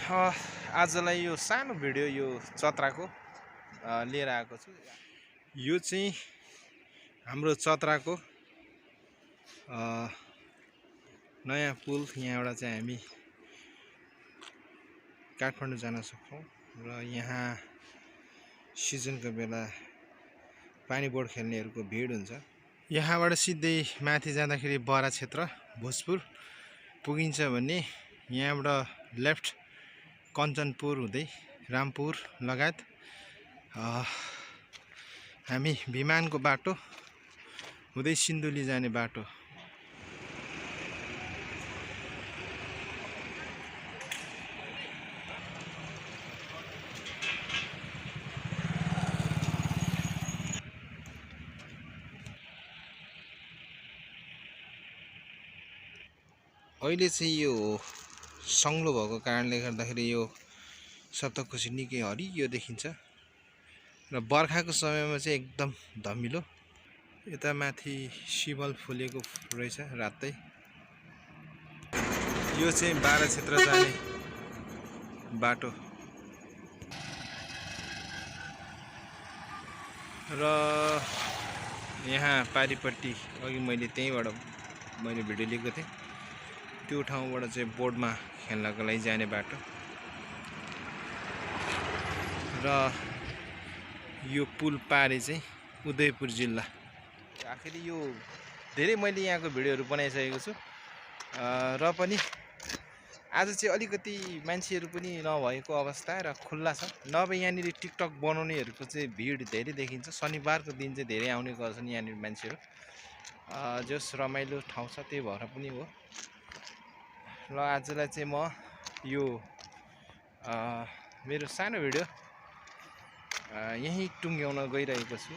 आजलाई यो सानो भिडियो यो चतराको लिएर आएको छु। यो चाहिँ हाम्रो चतराको नयाँ पुल। यहाँबाट चाहिँ हामी काठमाडौँ जान सक्छौँ र यहाँ सिजनको बेला पानी बोट खेल्नेहरूको भिड हुन्छ। यहाँबाट सिधै माथि जाँदाखेरि बरा क्षेत्र भोजपुर पुगिन्छ भने यहाँबाट लेफ्ट कञ्चनपुर हुँदै रामपुर लगायत हामी विमानको बाटो हुँदै सिन्धुली जाने बाटो। अहिले चाहिँ यो सङ्लो भएको कारणले गर्दाखेरि यो सप्तकोशी निकै हरियो देखिन्छ र बर्खाको समयमा चाहिँ एकदम धमिलो। यता माथि सिमल फुलेको रहेछ रातै। यो चाहिँ बारा क्षेत्र जाने बाटो र यहाँ पारिपट्टि अघि त्यहीँबाट मैले भिडियो लिएको थिएँ, त्यो ठाउँबाट चाहिँ बोर्डमा खेल्नको लागि जाने बाटो। र यो पुल पारी चाहिँ उदयपुर जिल्ला। आखिर यो धेरै मैले यहाँको भिडियोहरू बनाइसकेको छु र पनि आज चाहिँ अलिकति मान्छेहरू पनि नभएको अवस्था र खुल्ला छ। नभए यहाँनिर टिकटक बनाउनेहरूको चाहिँ भिड धेरै देखिन्छ। शनिबारको दिन चाहिँ धेरै आउने गर्छन् यहाँनिर मान्छेहरू। जस रमाइलो ठाउँ छ, त्यही भएर पनि हो। र आजलाई चाहिँ म यो मेरो सानो भिडियो यहीँ टुङ्ग्याउन गइरहेको छु।